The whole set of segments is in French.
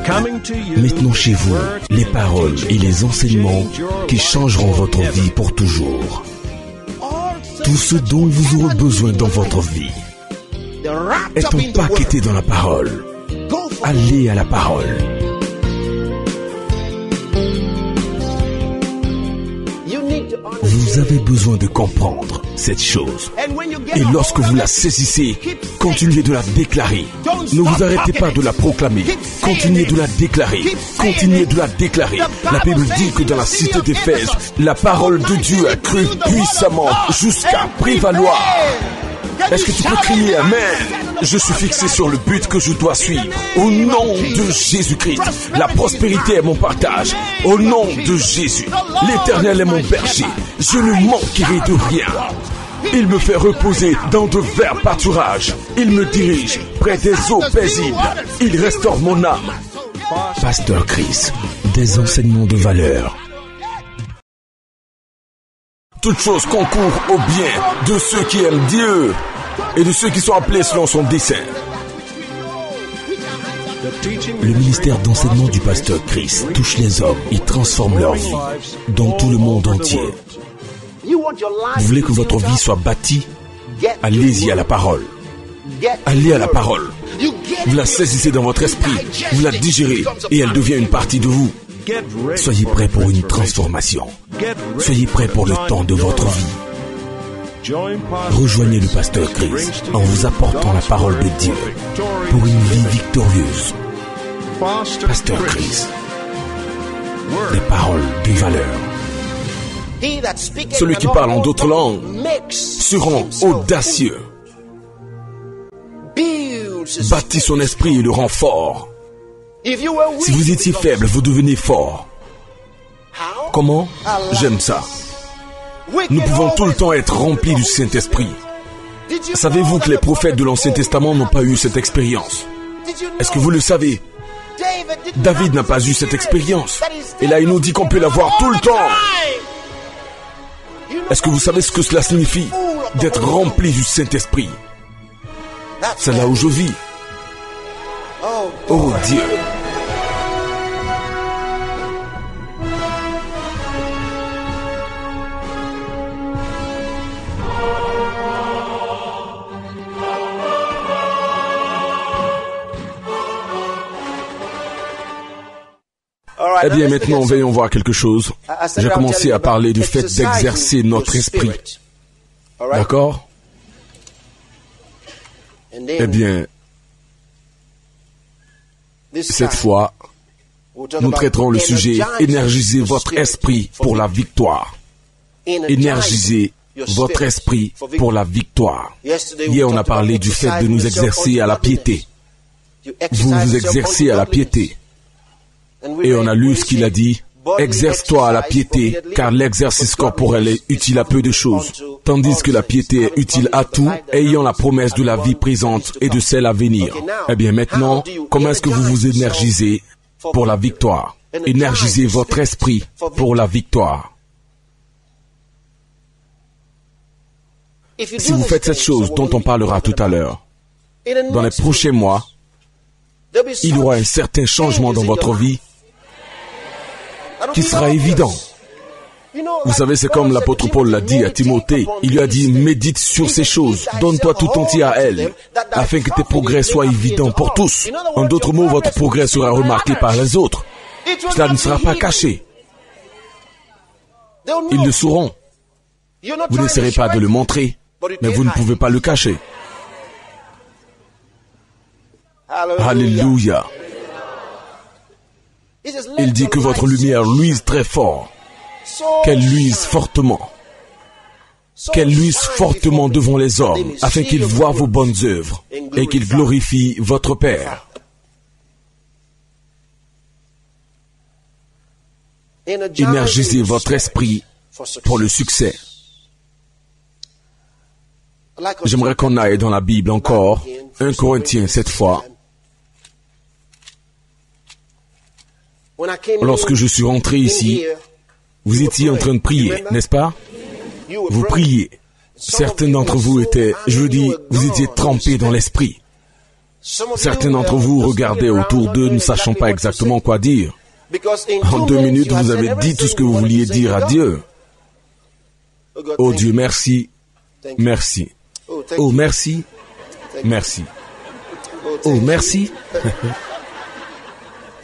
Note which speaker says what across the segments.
Speaker 1: Maintenant chez vous, les paroles et les enseignements qui changeront votre vie pour toujours. Tout ce dont vous aurez besoin dans votre vie est empaqueté dans la parole. Allez à la parole. Vous avez besoin de comprendre cette chose. Et lorsque vous la saisissez, continuez de la déclarer. Ne vous arrêtez pas de la proclamer. Continuez de la déclarer. Continuez de la déclarer. La Bible dit que dans la cité d'Éphèse, la parole de Dieu a cru puissamment jusqu'à prévaloir. Est-ce que tu peux crier Amen? Je suis fixé sur le but que je dois suivre. Au nom de Jésus-Christ, la prospérité est mon partage. Au nom de Jésus, l'Éternel est mon berger. Je ne manquerai de rien. Il me fait reposer dans de verts pâturages. Il me dirige près des eaux paisibles. Il restaure mon âme. Pasteur Chris, des enseignements de valeur. Toute chose concourt au bien de ceux qui aiment Dieu et de ceux qui sont appelés selon son dessein. Le ministère d'enseignement du pasteur Chris touche les hommes et transforme leur vie dans tout le monde entier. Vous voulez que votre vie soit bâtie? Allez-y à la parole. Allez à la parole. Vous la saisissez dans votre esprit, vous la digérez et elle devient une partie de vous. Soyez prêts pour une transformation. Soyez prêts pour le temps de votre vie. Rejoignez le pasteur Chris en vous apportant la parole de Dieu pour une vie victorieuse. Pasteur Chris, des paroles de valeur. Celui qui parle en d'autres langues se rend audacieux, bâtit son esprit et le rend fort. Si vous étiez faible, vous devenez fort. Comment? J'aime ça. Nous pouvons tout le temps être remplis du Saint-Esprit. Savez-vous que les prophètes de l'Ancien Testament n'ont pas eu cette expérience? Est-ce que vous le savez? David n'a pas eu cette expérience. Et là, il nous dit qu'on peut l'avoir tout le temps. Est-ce que vous savez ce que cela signifie? D'être rempli du Saint-Esprit. C'est là où je vis. Oh Dieu. Eh bien, maintenant, veillons voir quelque chose. J'ai commencé à parler du fait d'exercer notre esprit. D'accord? Eh bien, cette fois, nous traiterons le sujet « Énergisez votre esprit pour la victoire ». Énergisez votre esprit pour la victoire. Hier, on a parlé du fait de nous exercer à la piété. Vous vous exercez à la piété. Et on a lu ce qu'il a dit. Exerce-toi à la piété, car l'exercice corporel est utile à peu de choses, tandis que la piété est utile à tout, ayant la promesse de la vie présente et de celle à venir. Eh bien maintenant, comment est-ce que vous vous énergisez pour la victoire? Énergisez votre esprit pour la victoire. Si vous faites cette chose dont on parlera tout à l'heure, dans les prochains mois, il y aura un certain changement dans votre vie qui sera évident. Vous savez, c'est comme l'apôtre Paul l'a dit à Timothée. Il lui a dit, médite sur ces choses, donne-toi tout entier à elles, afin que tes progrès soient évidents pour tous. En d'autres mots, votre progrès sera remarqué par les autres. Cela ne sera pas caché. Ils le sauront. Vous n'essaierez pas de le montrer, mais vous ne pouvez pas le cacher. Alléluia. Il dit que votre lumière luise très fort, qu'elle luise fortement, qu'elle luise fortement devant les hommes, afin qu'ils voient vos bonnes œuvres et qu'ils glorifient votre Père. Énergisez votre esprit pour le succès. J'aimerais qu'on aille dans la Bible encore, 1 Corinthiens cette fois. Lorsque je suis rentré ici, vous étiez en train de prier, n'est-ce pas? Vous priez. Certains d'entre vous étaient, vous étiez trempés dans l'esprit. Certains d'entre vous regardaient autour d'eux ne sachant pas exactement quoi dire. En 2 minutes, vous avez dit tout ce que vous vouliez dire à Dieu. Oh Dieu, merci, merci. Oh merci, merci. Oh merci,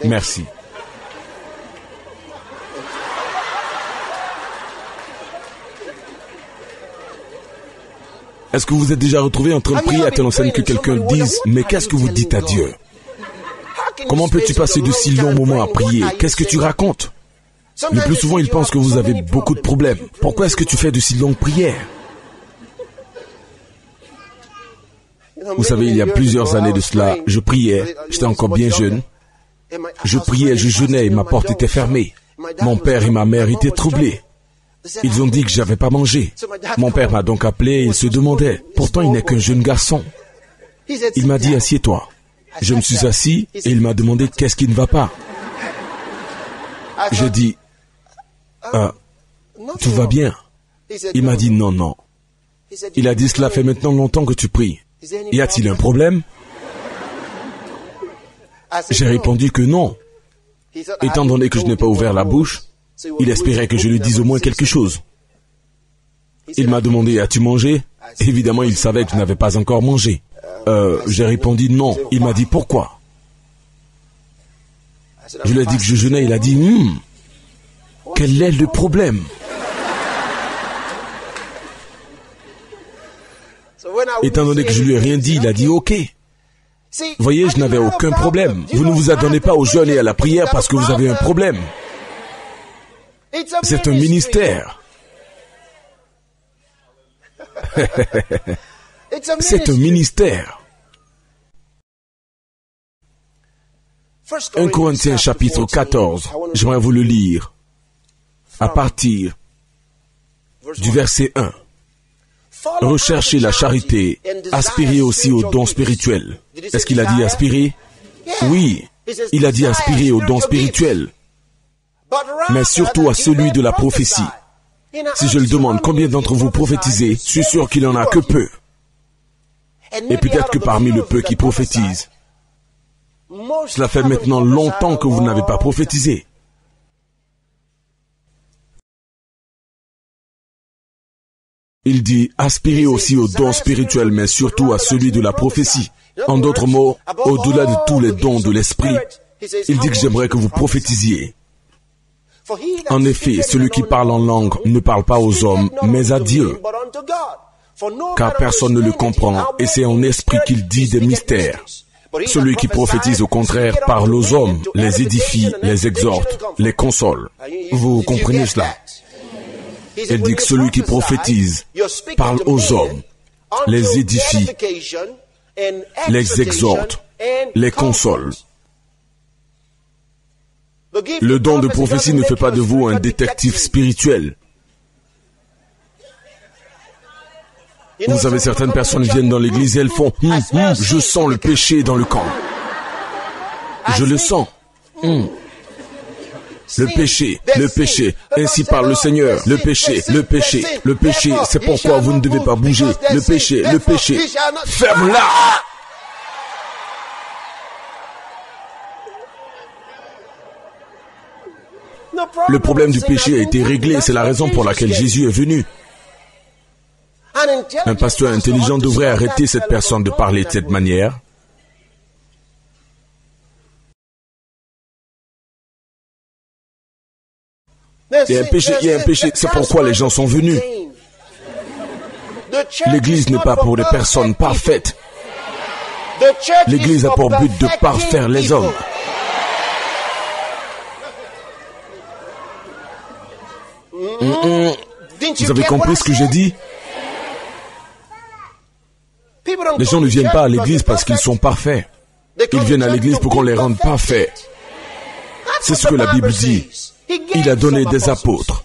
Speaker 1: merci. Est-ce que vous êtes déjà retrouvé en train de prier à telle enseigne que quelqu'un dise « Mais qu'est-ce que vous dites à Dieu? Comment peux-tu passer de si longs moments à prier? Qu'est-ce que tu racontes ?» Le plus souvent, ils pensent que vous avez beaucoup de problèmes. Pourquoi est-ce que tu fais de si longues prières? Vous savez, il y a plusieurs années de cela, je priais, j'étais encore bien jeune. Je priais, je jeûnais et ma porte était fermée. Mon père et ma mère étaient troublés. Ils ont dit que j'avais pas mangé. Mon père m'a donc appelé et il se demandait. Pourtant, il n'est qu'un jeune garçon. Il m'a dit, assieds-toi. Je me suis assis et il m'a demandé qu'est-ce qui ne va pas. J'ai dit, tout va bien. Il m'a dit, non, non. Il a dit, cela fait maintenant longtemps que tu pries. Y a-t-il un problème? J'ai répondu que non. Étant donné que je n'ai pas ouvert la bouche, il espérait que je lui dise au moins quelque chose. Il m'a demandé, as-tu mangé? Évidemment, il savait que je n'avais pas encore mangé. J'ai répondu non. Il m'a dit, pourquoi? Je lui ai dit que je jeûnais. Il a dit, quel est le problème? Étant donné que je lui ai rien dit, il a dit, ok. Voyez, je n'avais aucun problème. Vous ne vous adonnez pas au jeûne et à la prière parce que vous avez un problème. C'est un ministère. C'est un ministère. 1 Corinthiens chapitre 14, j'aimerais vous le lire à partir du verset 1. Recherchez la charité, aspirez aussi aux dons spirituels. Est-ce qu'il a dit aspirer? Oui, il a dit aspirer aux dons spirituels, mais surtout à celui de la prophétie. Si je le demande, combien d'entre vous prophétisez? Je suis sûr qu'il n'en a que peu. Et peut-être que parmi le peu qui prophétisent, cela fait maintenant longtemps que vous n'avez pas prophétisé. Il dit, aspirez aussi aux dons spirituels, mais surtout à celui de la prophétie. En d'autres mots, au-delà de tous les dons de l'esprit, il dit que j'aimerais que vous prophétisiez. En effet, celui qui parle en langue ne parle pas aux hommes, mais à Dieu. Car personne ne le comprend, et c'est en esprit qu'il dit des mystères. Celui qui prophétise, au contraire, parle aux hommes, les édifie, les exhorte, les console. Vous comprenez cela? Il dit que celui qui prophétise parle aux hommes, les édifie, les exhorte, les console. Le don de prophétie ne fait pas de vous un détective spirituel. Vous savez, certaines personnes viennent dans l'église et elles font je sens le péché dans le camp. Je le sens. Le péché, ainsi parle le Seigneur. Le péché, c'est pourquoi vous ne devez pas bouger. Le péché. Ferme-la! Le problème du péché a été réglé, c'est la raison pour laquelle Jésus est venu. Un pasteur intelligent devrait arrêter cette personne de parler de cette manière. Il y a un péché, c'est pourquoi les gens sont venus. L'église n'est pas pour des personnes parfaites. L'église a pour but de parfaire les hommes. Vous avez compris ce que j'ai dit? Les gens ne viennent pas à l'église parce qu'ils sont parfaits. Ils viennent à l'église pour qu'on les rende parfaits. C'est ce que la Bible dit. Il a donné des apôtres.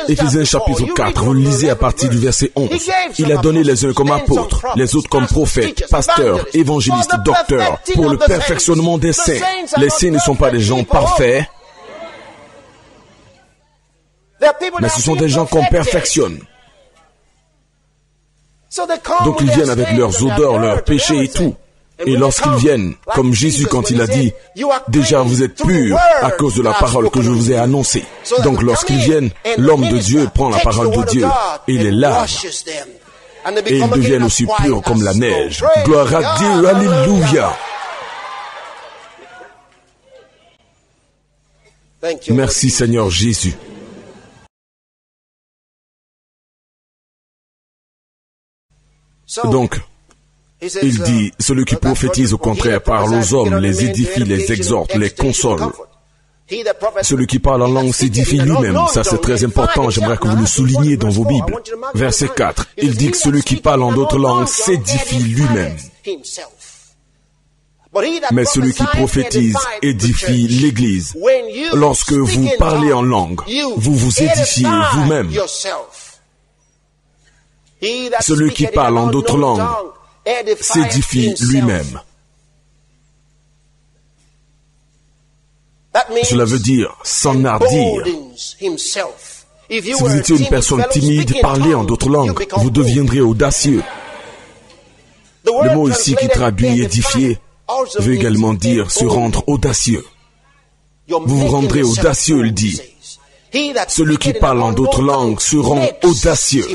Speaker 1: Éphésiens chapitre 4, vous le lisez à partir du verset 11. Il a donné les uns comme apôtres, les autres comme prophètes, pasteurs, évangélistes, docteurs, pour le perfectionnement des saints. Les saints ne sont pas des gens parfaits, mais ce sont des gens qu'on perfectionne. Donc ils viennent avec leurs odeurs, leurs péchés et tout. Et lorsqu'ils viennent, comme Jésus quand il a dit, déjà vous êtes purs à cause de la parole que je vous ai annoncée. Donc lorsqu'ils viennent, l'homme de Dieu prend la parole de Dieu et les lave. Et ils deviennent aussi purs comme la neige. Gloire à Dieu, alléluia. Merci Seigneur Jésus. Donc, il dit, celui qui prophétise au contraire parle aux hommes, les édifie, les exhorte, les console. Celui qui parle en langue s'édifie lui-même. Ça c'est très important, j'aimerais que vous le souligniez dans vos Bibles. Verset 4, il dit que celui qui parle en d'autres langues s'édifie lui-même. Mais celui qui prophétise édifie l'Église. Lorsque vous parlez en langue, vous vous édifiez vous-même. Celui qui parle en d'autres langues s'édifie lui-même. Cela veut dire s'enhardir. Si vous étiez une personne timide, parlez en d'autres langues, vous deviendrez audacieux. Le mot ici qui traduit édifier veut également dire se rendre audacieux. Vous vous rendrez audacieux, il dit. Celui qui parle en d'autres langues se rend audacieux.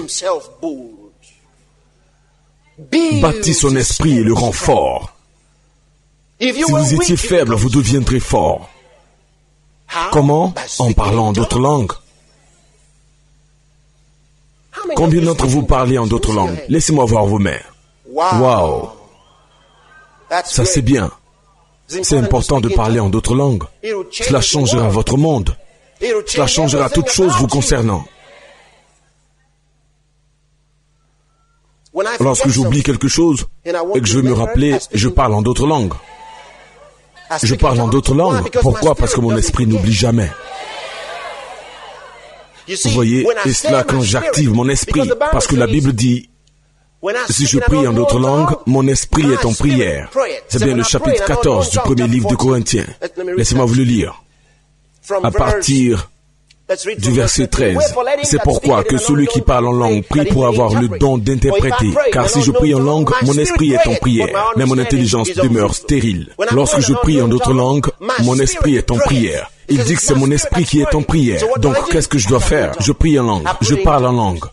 Speaker 1: Bâtit son esprit et le rend fort. Si vous étiez faible, vous deviendrez fort. Comment? En parlant en d'autres langues. Combien d'entre vous parlez en d'autres langues? Laissez-moi voir vos mains. Wow! Ça c'est bien. C'est important de parler en d'autres langues. Cela changera votre monde. Cela changera toute chose vous concernant. Lorsque j'oublie quelque chose et que je veux me rappeler, je parle en d'autres langues. Je parle en d'autres langues. Pourquoi? Parce que mon esprit n'oublie jamais. Vous voyez, et cela quand j'active mon esprit. Parce que la Bible dit, si je prie en d'autres langues, mon esprit est en prière. C'est bien le chapitre 14 du premier livre de Corinthiens. Laissez-moi vous le lire. À partir du verset 13. C'est pourquoi que celui qui parle en langue prie pour avoir le don d'interpréter. Car si je prie en langue, mon esprit est en prière, mais mon intelligence demeure stérile. Lorsque je prie en d'autres langues, mon esprit est en prière. Il dit que c'est mon esprit qui est en prière. Donc, qu'est-ce que je dois faire? Je prie en langue. Je parle en langue.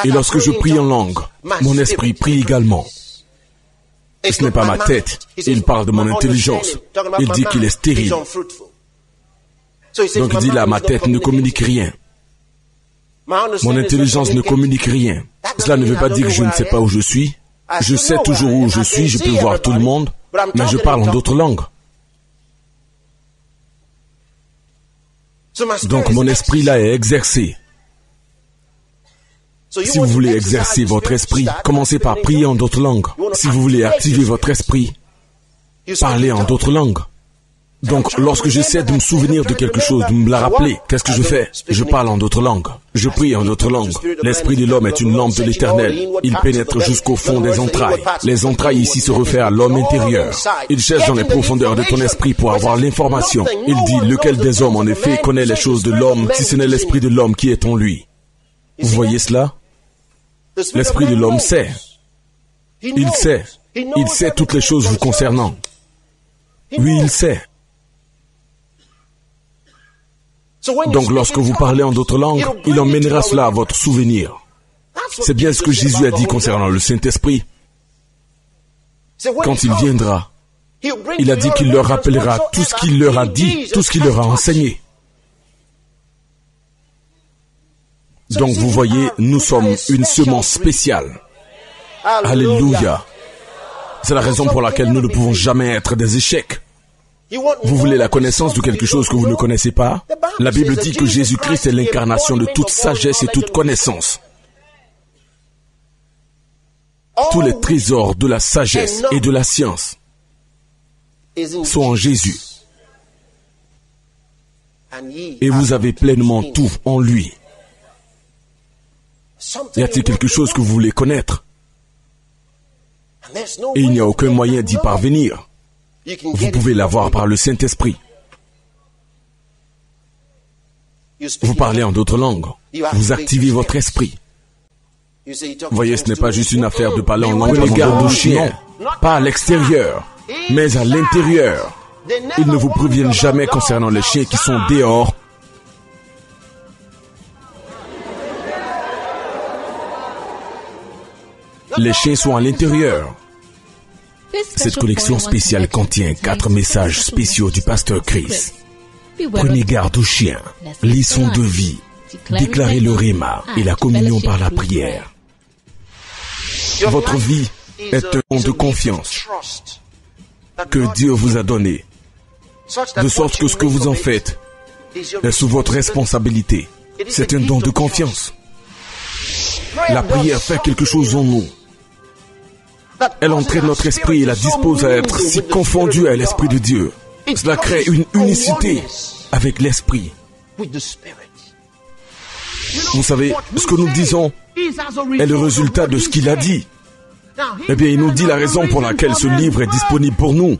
Speaker 1: Et lorsque je prie en langue, mon esprit prie également. Et ce n'est pas ma tête. Il parle de mon intelligence. Il dit qu'il est stérile. Donc il dit là, ma tête ne communique rien. Mon intelligence ne communique rien. Cela ne veut pas dire que je ne sais pas où je suis. Je sais toujours où je suis, je peux voir tout le monde, mais je parle en d'autres langues. Donc mon esprit là est exercé. Si vous voulez exercer votre esprit, commencez par prier en d'autres langues. Si vous voulez activer votre esprit, parlez en d'autres langues. Donc, lorsque j'essaie de me souvenir de quelque chose, de me la rappeler, qu'est-ce que je fais? Je parle en d'autres langues. Je prie en d'autres langues. L'esprit de l'homme est une lampe de l'Éternel. Il pénètre jusqu'au fond des entrailles. Les entrailles ici se réfèrent à l'homme intérieur. Il cherche dans les profondeurs de ton esprit pour avoir l'information. Il dit, lequel des hommes, en effet, connaît les choses de l'homme, si ce n'est l'esprit de l'homme qui est en lui? Vous voyez cela? L'esprit de l'homme sait. Il sait. Il sait toutes les choses vous concernant. Oui, il sait. Donc lorsque vous parlez en d'autres langues, il emmènera cela à votre souvenir. C'est bien ce que Jésus a dit concernant le Saint-Esprit. Quand il viendra, il a dit qu'il leur rappellera tout ce qu'il leur a dit, tout ce qu'il leur a enseigné. Donc vous voyez, nous sommes une semence spéciale. Alléluia. C'est la raison pour laquelle nous ne pouvons jamais être des échecs. Vous voulez la connaissance de quelque chose que vous ne connaissez pas? La Bible dit que Jésus-Christ est l'incarnation de toute sagesse et toute connaissance. Tous les trésors de la sagesse et de la science sont en Jésus. Et vous avez pleinement tout en lui. Y a-t-il quelque chose que vous voulez connaître? Et il n'y a aucun moyen d'y parvenir. Vous pouvez l'avoir par le Saint-Esprit. Vous parlez en d'autres langues. Vous activez votre esprit. Vous voyez, ce n'est pas juste une affaire de parler en langue. Prenez garde aux chiens. pas à l'extérieur, mais à l'intérieur. Ils ne vous préviennent jamais concernant les chiens qui sont dehors. Les chiens sont à l'intérieur. Cette collection spéciale contient 4 messages spéciaux du pasteur Chris. Prenez garde aux chiens, leçons de vie, déclarez le rhéma et la communion par la prière. Votre vie est un don de confiance que Dieu vous a donné, de sorte que ce que vous en faites est sous votre responsabilité. C'est un don de confiance. La prière fait quelque chose en nous. Elle entraîne notre esprit et la dispose à être si confondu à l'Esprit de Dieu. Cela crée une unicité avec l'Esprit. Vous savez, ce que nous disons est le résultat de ce qu'il a dit. Eh bien, il nous dit la raison pour laquelle ce livre est disponible pour nous.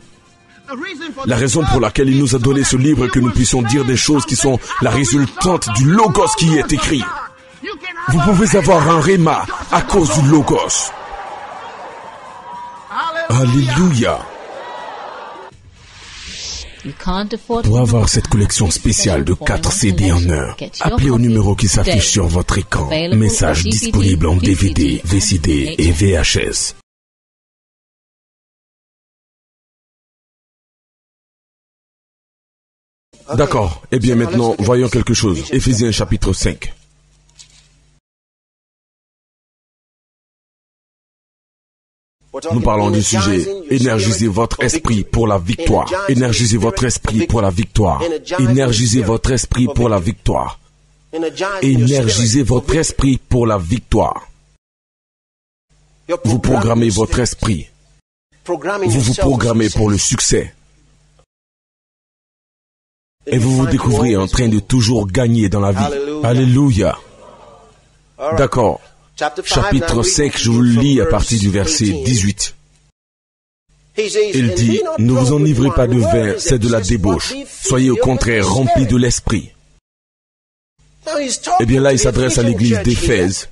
Speaker 1: La raison pour laquelle il nous a donné ce livre est que nous puissions dire des choses qui sont la résultante du Logos qui y est écrit. Vous pouvez avoir un rhéma à cause du Logos. Alléluia. Pour avoir cette collection spéciale de 4 CD en un, appelez au numéro qui s'affiche sur votre écran. Message disponible en DVD, VCD et VHS. D'accord. Eh bien maintenant, voyons quelque chose. Éphésiens chapitre 5. Nous parlons du sujet « Énergisez votre esprit pour la victoire ». Énergisez votre esprit pour la victoire. Énergisez votre esprit pour la victoire. Énergisez votre esprit pour la victoire. Vous programmez votre esprit. Vous vous programmez pour le succès. Et vous vous découvrez en train de toujours gagner dans la vie. Alléluia. D'accord. Chapitre 5, je vous le lis à partir du verset 18. Il dit, « Ne vous enivrez pas de vin, c'est de la débauche. Soyez au contraire remplis de l'esprit. » Eh bien là, il s'adresse à l'église d'Éphèse.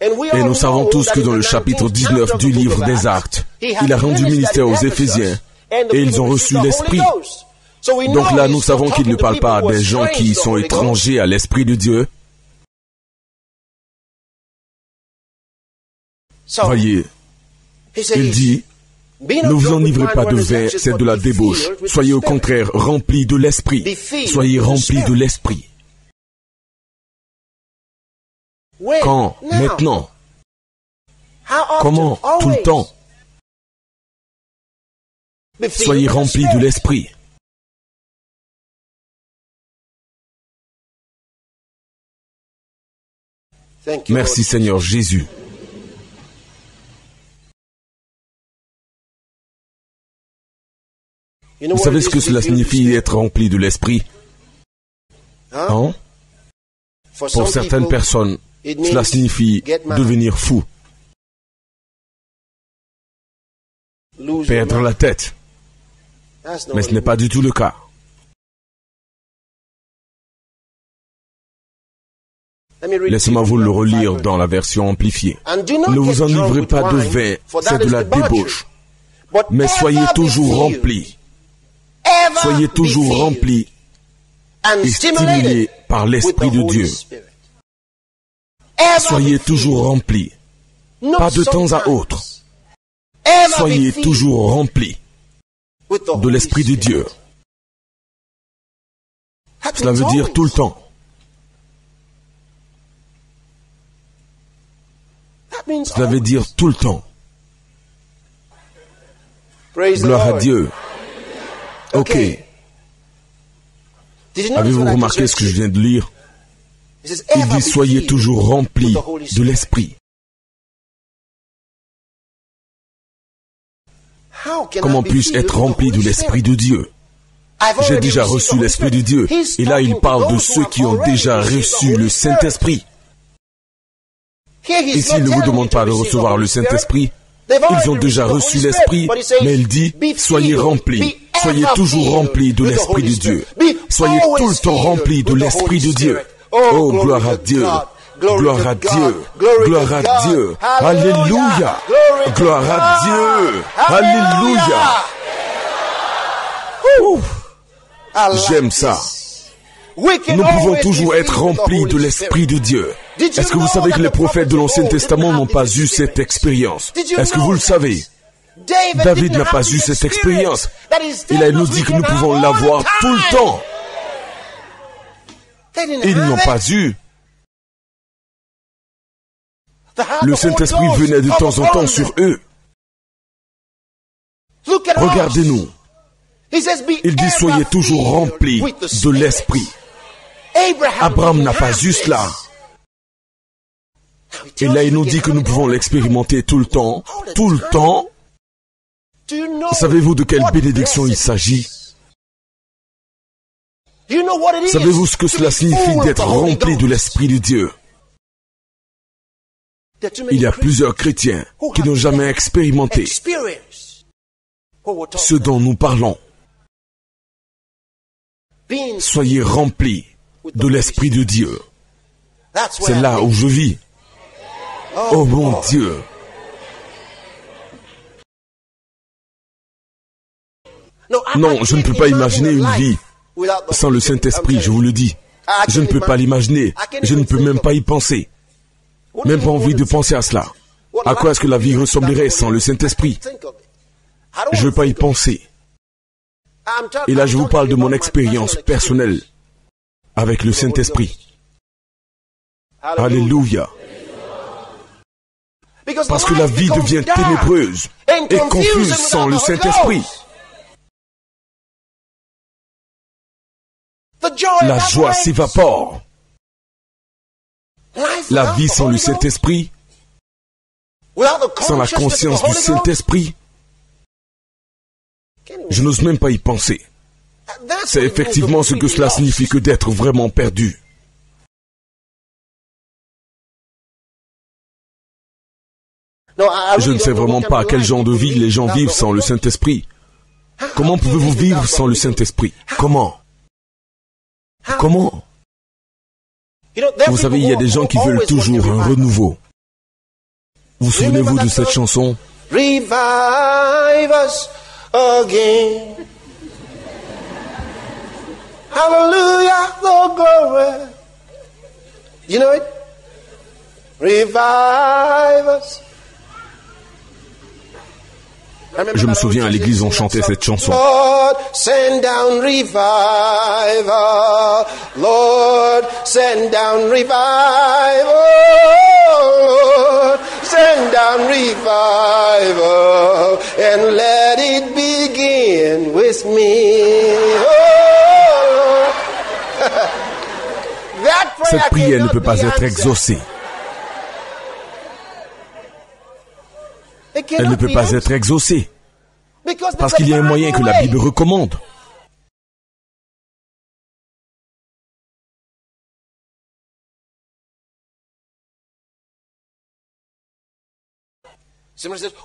Speaker 1: Et nous savons tous que dans le chapitre 19 du livre des Actes, il a rendu ministère aux Éphésiens et ils ont reçu l'Esprit. Donc là, nous savons qu'il ne parle pas à des gens qui sont étrangers à l'Esprit de Dieu. Voyez, il dit, ne vous enivrez pas de vin, c'est de la débauche. Soyez au contraire remplis de l'Esprit. Soyez remplis de l'Esprit. Quand? Maintenant. Comment? Tout le temps. Soyez remplis de l'Esprit. Merci Seigneur Jésus. Vous savez ce que cela signifie être rempli de l'Esprit? Hein? Pour certaines personnes, cela signifie devenir fou. Perdre la tête. Mais ce n'est pas du tout le cas. Laissez-moi vous le relire dans la version amplifiée. Ne vous enivrez pas de vin, c'est de la débauche. Mais soyez toujours remplis. Soyez toujours remplis et stimulés par l'Esprit de Dieu. Soyez toujours remplis. Pas de temps à autre. Soyez toujours remplis de l'Esprit de Dieu. Cela veut dire tout le temps. Cela veut dire tout le temps. Gloire à Dieu. Ok. Avez-vous remarqué ce que je viens de lire? Il dit, soyez toujours remplis de l'Esprit. Comment puis-je être rempli de l'Esprit de Dieu? J'ai déjà reçu l'Esprit de Dieu. Et là, il parle de ceux qui ont déjà reçu le Saint-Esprit. Ici, il ne vous demande pas de recevoir le Saint-Esprit. Ils ont déjà reçu l'Esprit, mais il dit, soyez remplis. Soyez toujours remplis de l'Esprit de Dieu. Soyez tout le temps remplis de l'Esprit de Dieu. Oh, gloire à Dieu. Gloire à Dieu. Gloire à Dieu. Alléluia. Gloire à Dieu. Alléluia. J'aime ça. Nous pouvons toujours être remplis de l'Esprit de Dieu. Est-ce que vous savez que les prophètes de l'Ancien Testament n'ont pas eu cette expérience? Est-ce que vous le savez? David n'a pas eu cette expérience. Il nous dit que nous pouvons l'avoir tout le temps. Ils n'ont pas eu. Le Saint-Esprit venait de temps en temps sur eux. Regardez-nous. Il dit, soyez toujours remplis de l'Esprit. Abraham n'a pas eu cela. Et là, il nous dit que nous pouvons l'expérimenter tout le temps. Tout le temps. Savez-vous de quelle bénédiction il s'agit? Savez-vous ce que cela signifie d'être rempli de l'Esprit de Dieu? Il y a plusieurs chrétiens qui n'ont jamais expérimenté ce dont nous parlons. Soyez remplis de l'Esprit de Dieu. C'est là où je vis. Oh mon Dieu. Non, je ne peux pas imaginer une vie sans le Saint-Esprit, je vous le dis. Je ne peux pas l'imaginer. Je ne peux même pas y penser. Même pas envie de penser à cela. À quoi est-ce que la vie ressemblerait sans le Saint-Esprit? Je ne veux pas y penser. Et là, je vous parle de mon expérience personnelle avec le Saint-Esprit. Alléluia. Parce que la vie devient ténébreuse et confuse sans le Saint-Esprit. La joie s'évapore. La vie sans le Saint-Esprit, sans la conscience du Saint-Esprit, je n'ose même pas y penser. C'est effectivement ce que cela signifie que d'être vraiment perdu. Je ne sais vraiment pas quel genre de vie les gens vivent sans le Saint-Esprit. Comment pouvez-vous vivre sans le Saint-Esprit? Comment? Comment? Vous savez, il y a des gens qui veulent toujours un renouveau. Vous souvenez-vous de cette chanson?
Speaker 2: Revive us again. Hallelujah, the glory. You know it? Revive us.
Speaker 1: Je me souviens, à l'église, on chantait cette chanson.
Speaker 2: Lord, send down revival. Lord, send down revival. Lord, send down revival. And let it begin with me. Oh,
Speaker 1: cette prière ne peut pas être exaucée. Elle ne peut pas être exaucée. Parce qu'il y a un moyen que la Bible recommande.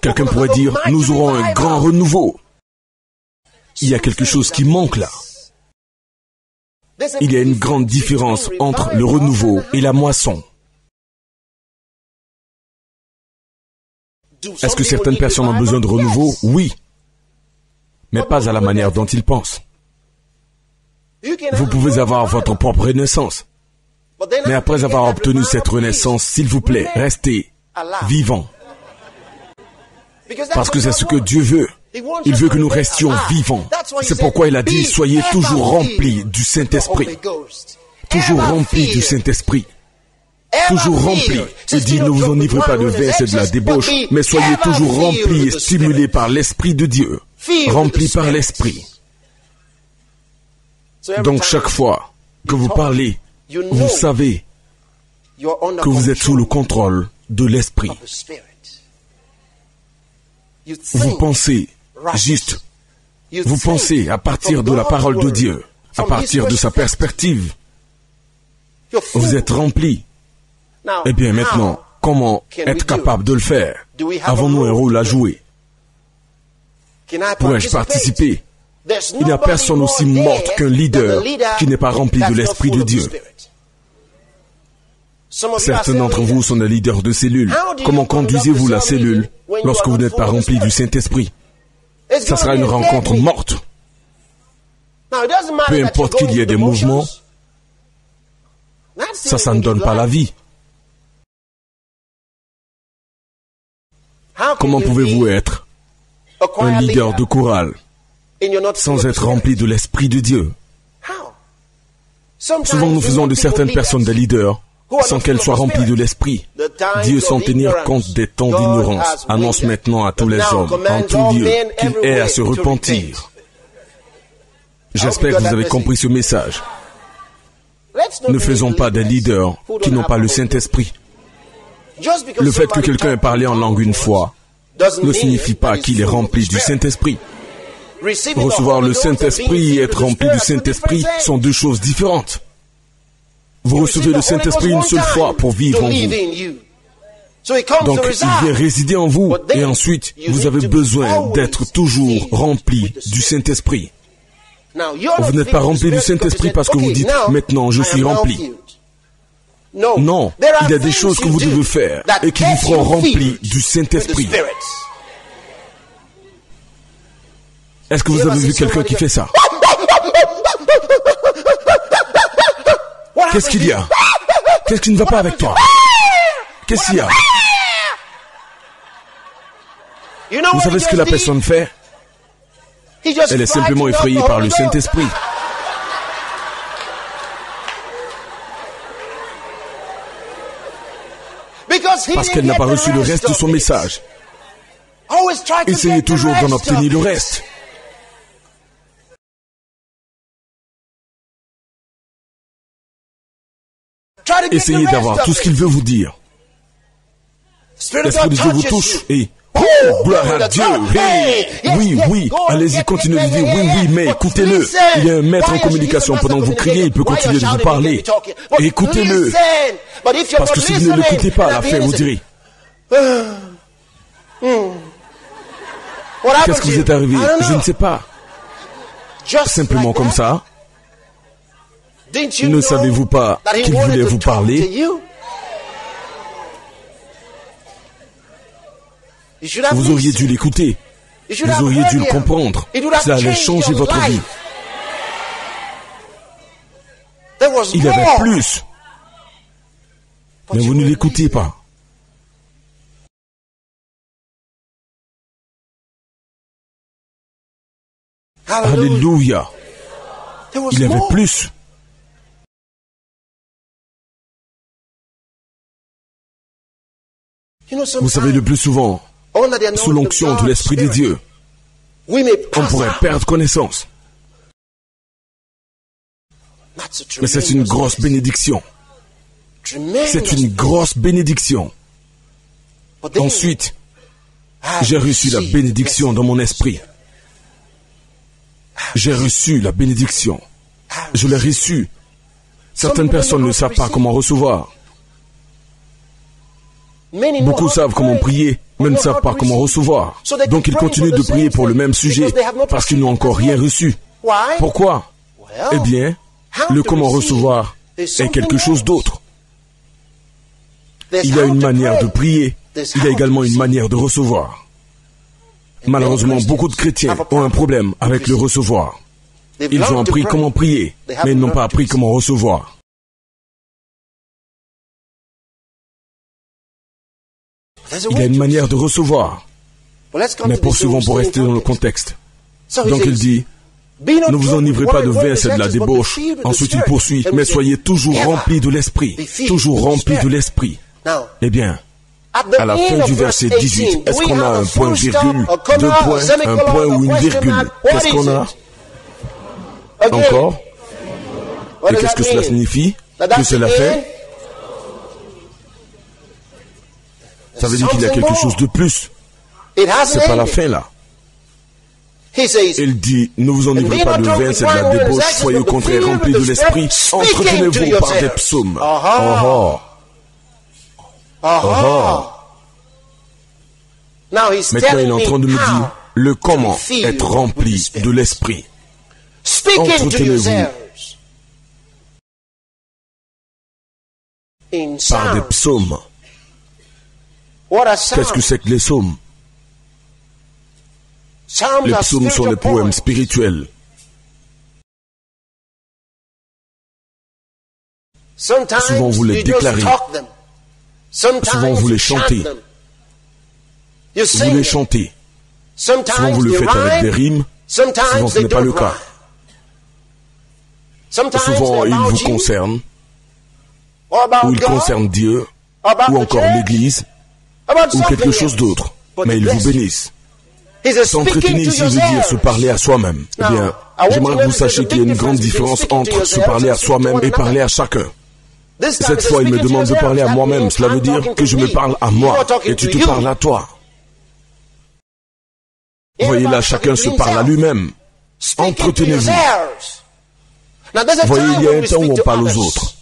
Speaker 1: Quelqu'un pourrait dire, nous aurons un grand renouveau. Il y a quelque chose qui manque là. Il y a une grande différence entre le renouveau et la moisson. Est-ce que certaines personnes ont besoin de renouveau? Oui. Mais pas à la manière dont ils pensent. Vous pouvez avoir votre propre renaissance. Mais après avoir obtenu cette renaissance, s'il vous plaît, restez vivants. Parce que c'est ce que Dieu veut. Il veut que nous restions vivants. C'est pourquoi il a dit, soyez toujours remplis du Saint-Esprit. Toujours remplis du Saint-Esprit. Toujours remplis. Il dit, ne vous enivrez pas de vin, c'est de la débauche, mais soyez toujours remplis et stimulés par l'Esprit de Dieu. Remplis par l'Esprit. Donc chaque fois que vous parlez, vous savez que vous êtes sous le contrôle de l'Esprit. Vous pensez juste. Vous pensez à partir de la parole de Dieu, à partir de sa perspective. Vous êtes remplis. Eh bien maintenant, comment être capable de le faire? Avons-nous un rôle à jouer? Pourrais-je participer? Il n'y a personne aussi morte qu'un leader qui n'est pas rempli de l'Esprit de Dieu. Certains d'entre vous sont des leaders de cellules. Comment conduisez-vous la cellule lorsque vous n'êtes pas rempli du Saint-Esprit? Ça sera une rencontre morte. Peu importe qu'il y ait des mouvements, ça ne donne pas la vie. Comment pouvez-vous être un leader de chorale sans être rempli de l'Esprit de Dieu? Souvent nous faisons de certaines personnes des leaders sans qu'elles soient remplies de l'Esprit. Dieu, sans tenir compte des temps d'ignorance, annonce maintenant à tous les hommes, en tout lieu, qu'il est à se repentir. J'espère que vous avez compris ce message. Ne faisons pas des leaders qui n'ont pas le Saint-Esprit. Le fait que quelqu'un ait parlé en langue une fois ne signifie pas qu'il est rempli du Saint-Esprit. Recevoir le Saint-Esprit et être rempli du Saint-Esprit sont deux choses différentes. Vous recevez le Saint-Esprit une seule fois pour vivre en vous. Donc, il vient résider en vous et ensuite, vous avez besoin d'être toujours rempli du Saint-Esprit. Vous n'êtes pas rempli du Saint-Esprit parce que vous dites « Maintenant, je suis rempli ». Non, il y a des choses que vous devez faire et qui vous feront rempli du Saint-Esprit. Est-ce que vous avez vu quelqu'un qui fait ça? Qu'est-ce qu'il y a? Qu'est-ce qui ne va pas avec toi? Qu'est-ce qu'il y a? Vous savez ce que la personne fait? Elle est simplement effrayée par le Saint-Esprit. Parce qu'elle n'a pas reçu le reste de son message. Essayez toujours d'en obtenir le reste. Essayez d'avoir tout ce qu'il veut vous dire. L'Esprit de Dieu vous touche et... Oh, gloire à Dieu! Hey, oui, allez-y, continuez de dire oui, mais écoutez-le. Il y a un maître en communication. Pendant que vous criez, il peut continuer de vous parler. Et écoutez-le. Parce que si vous ne l'écoutez pas, à la fin, vous direz... Qu'est-ce qui vous est arrivé? Je ne sais pas. Simplement comme ça. Ne savez-vous pas qu'il voulait vous parler? Vous auriez dû l'écouter. Vous auriez dû le comprendre. Cela allait changer votre vie. Il y avait plus. Mais vous ne l'écoutez pas. Alléluia. Il y avait plus. Vous savez, le plus souvent, sous l'onction de l'Esprit de Dieu, on pourrait perdre connaissance. Mais c'est une grosse bénédiction. C'est une grosse bénédiction. Ensuite, j'ai reçu la bénédiction dans mon esprit. J'ai reçu la bénédiction. Je l'ai reçue. Certaines personnes ne savent pas comment recevoir. Beaucoup savent comment prier, mais ne savent pas comment recevoir. Donc ils continuent de prier pour le même sujet, parce qu'ils n'ont encore rien reçu. Pourquoi? Eh bien, le comment recevoir est quelque chose d'autre. Il y a une manière de prier, il y a également une manière de recevoir. Malheureusement, beaucoup de chrétiens ont un problème avec le recevoir. Ils ont appris comment prier, mais ils n'ont pas appris comment recevoir. Il y a une manière de recevoir. Mais poursuivons pour rester dans le contexte. Donc il dit, ne vous enivrez pas de vin, c'est de la débauche. Ensuite il poursuit, mais soyez toujours remplis de l'esprit. Toujours remplis de l'esprit. Eh bien, à la fin du verset 18, est-ce qu'on a un point virgule, deux points, un point ou une virgule? Qu'est-ce qu'on a? Encore? Et qu'est-ce que cela signifie? Que c'est la fin? Ça veut dire qu'il y a quelque chose de plus. C'est pas la fin là. Il dit, ne vous enivrez pas de vin, c'est de la débauche, soyez au contraire remplis de l'esprit, entretenez-vous par des psaumes. Maintenant il est en train de me dire, le comment être rempli de l'esprit. Entretenez-vous. par des psaumes. Qu'est-ce que c'est que les psaumes? Les psaumes sont des poèmes spirituels. Souvent vous les déclarez. Souvent vous les chantez. Vous les chantez. Souvent vous le faites avec des rimes. Souvent ce n'est pas le cas. Souvent ils vous concernent. Ou ils concernent Dieu. Ou encore l'Église. Ou quelque chose d'autre. Mais ils vous bénissent. S'entretenir ici veut dire se parler à soi-même. Eh bien, j'aimerais que vous sachiez qu'il y a une grande différence entre se parler à soi-même et parler à chacun. Cette fois, il me demande de parler à moi-même. Cela veut dire que je me parle à moi et tu te parles à toi. Voyez là, chacun se parle à lui-même. Entretenez-vous. Voyez, il y a un temps où on parle aux autres.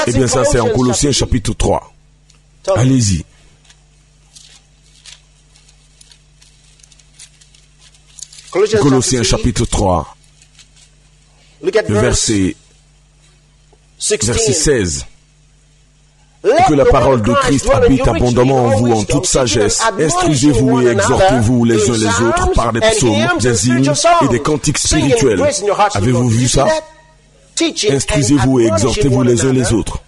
Speaker 1: Eh bien, ça, c'est en Colossiens chapitre 3. Allez-y. Colossiens chapitre 3, verset 16. Que la parole de Christ habite abondamment en vous en toute sagesse. Instruisez-vous et exhortez-vous les uns les autres par des psaumes, des hymnes et des cantiques spirituels. Avez-vous vu ça? Instruisez-vous et exhortez-vous les uns les autres.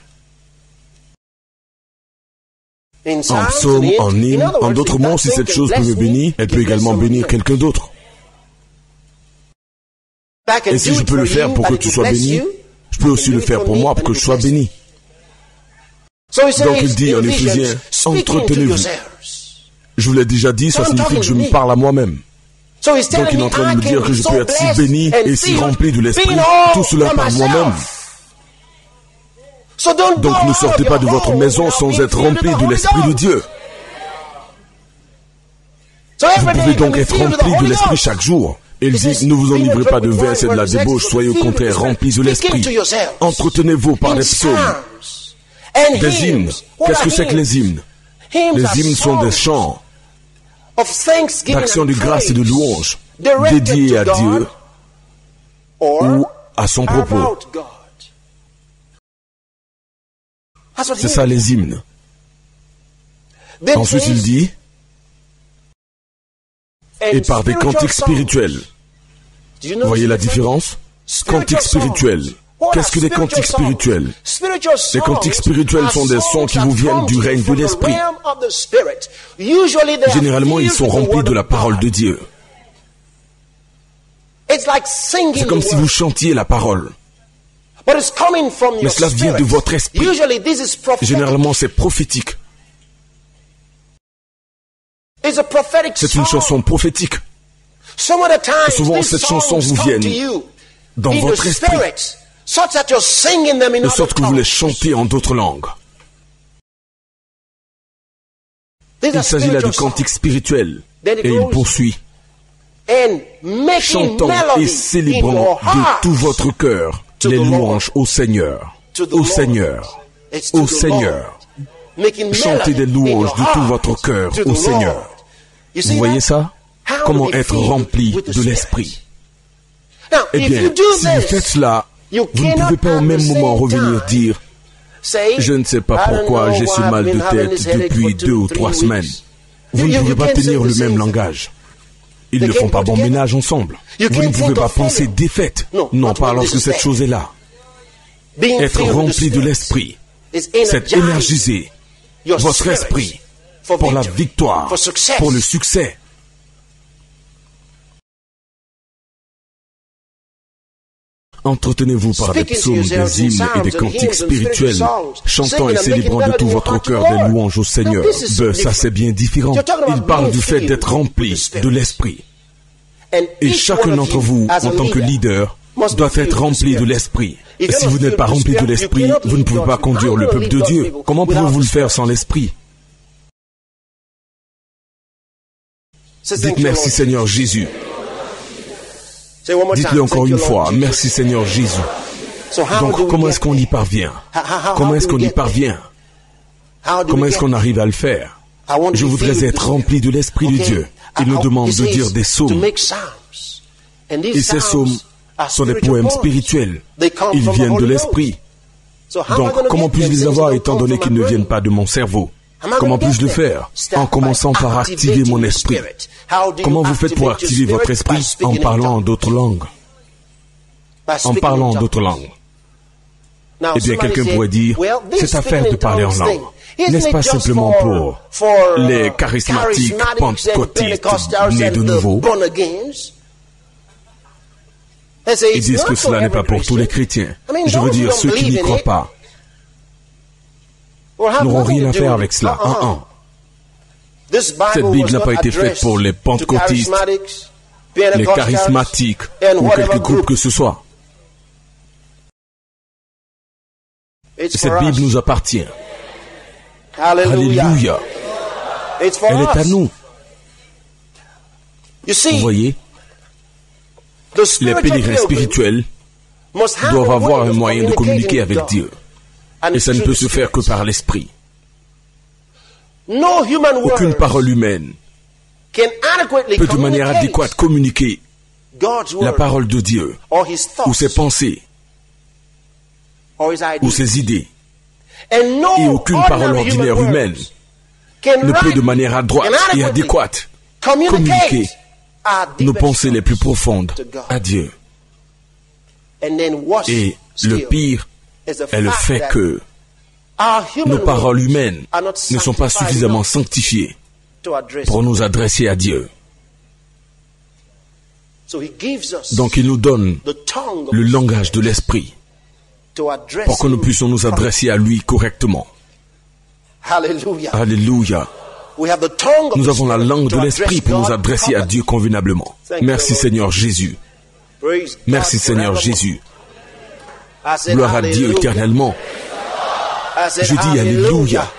Speaker 1: En psaume, en hymne, en d'autres mots, si cette chose peut me bénir, elle peut également bénir quelqu'un d'autre. Et si je peux le faire pour que tu sois béni, je peux aussi le faire pour moi pour que je sois béni. Donc il dit en Éphésiens, entretenez-vous. Je vous l'ai déjà dit, ça signifie que je me parle à moi-même. Donc il est en train de me dire que je peux être si béni et si rempli de l'esprit, tout cela par moi-même. Donc ne sortez pas de votre maison sans être rempli de l'esprit de Dieu. Vous pouvez donc être rempli de l'esprit chaque jour. Il dit, ne vous enivrez pas de vin, c'est de la débauche, soyez au contraire remplis de l'esprit. Entretenez-vous par des psaumes, des hymnes. Qu'est-ce que c'est que les hymnes? Les hymnes sont des chants d'action de grâce et de louange dédiés à Dieu ou à son propos. C'est ça les hymnes. Ensuite il dit, et par des cantiques spirituels. Vous voyez la différence? Cantiques spirituels. Qu'est-ce que des cantiques spirituels? Les cantiques spirituels sont des sons qui vous viennent du règne de l'esprit. Généralement, ils sont remplis de la parole de Dieu. C'est comme si vous chantiez la parole. Mais cela vient de votre esprit. Généralement, c'est prophétique. C'est une chanson prophétique. Souvent, cette chanson vous vient dans votre esprit, de sorte que vous les chantez en d'autres langues. Il s'agit là de cantiques spirituels. Et il poursuit. Chantant et célébrant de tout votre cœur les louanges au Seigneur. Au Seigneur. Au Seigneur. Chantez des louanges de tout votre cœur au Seigneur. Vous voyez ça? Comment être rempli de l'esprit? Eh bien, si vous faites cela, vous ne pouvez pas au même moment revenir dire « Je ne sais pas pourquoi j'ai ce mal de tête depuis 2 ou 3 semaines. » Vous ne pouvez pas tenir le même langage. Ils ne font pas bon ménage ensemble. Vous ne pouvez pas penser défaite. Non, pas lorsque cette chose est là. Être rempli de l'esprit, c'est énergiser votre esprit pour la victoire, pour le succès. Entretenez-vous par des psaumes, des hymnes et des cantiques spirituels, chantant et célébrant de tout votre cœur des louanges au Seigneur. Ça c'est bien différent. Il parle du fait d'être rempli de l'esprit. Et chacun d'entre vous, en tant que leader, doit être rempli de l'esprit. Et si vous n'êtes pas rempli de l'esprit, vous ne pouvez pas conduire le peuple de Dieu. Comment pouvez-vous le faire sans l'esprit? Dites merci Seigneur Jésus. Dites-le encore une fois, merci Seigneur Jésus. Donc comment est-ce qu'on y parvient? Comment est-ce qu'on y parvient? Comment est-ce qu'on arrive à le faire? Je voudrais être rempli de l'Esprit de Dieu. Il nous demande de dire des psaumes. Et ces psaumes sont des poèmes spirituels. Ils viennent de l'Esprit. Donc, comment puis-je les avoir étant donné qu'ils ne viennent pas de mon cerveau? Comment puis-je le faire? En commençant par activer mon esprit. Comment vous faites pour activer votre esprit? En parlant en d'autres langues. En parlant en d'autres langues. Eh bien, quelqu'un pourrait dire, cette affaire de parler en langue, n'est-ce pas simplement pour les charismatiques pentecôtistes nés de nouveau? Ils disent que cela n'est pas pour tous les chrétiens. Je veux dire, ceux qui n'y croient pas n'auront rien à faire avec cela. Cette Bible n'a pas été faite pour les pentecôtistes, les charismatiques ou quelque groupe que ce soit. Cette Bible nous appartient. Alléluia. Elle est à nous. Vous voyez, les pèlerins spirituels doivent avoir un moyen de communiquer avec Dieu. Et ça ne peut se faire que par l'esprit. Aucune parole humaine peut de manière adéquate communiquer la parole de Dieu, ou ses pensées, ou ses idées. Et aucune parole ordinaire humaine ne peut de manière adroite et adéquate communiquer nos pensées les plus profondes à Dieu. Et le pire est le fait que nos paroles humaines ne sont pas suffisamment sanctifiées pour nous adresser à Dieu. Donc il nous donne le langage de l'esprit pour que nous puissions nous adresser à lui correctement. Alléluia. Nous avons la langue de l'esprit pour nous adresser à Dieu convenablement. Merci Seigneur Jésus. Merci Seigneur Jésus. Gloire à Dieu éternellement. Je dis Alléluia.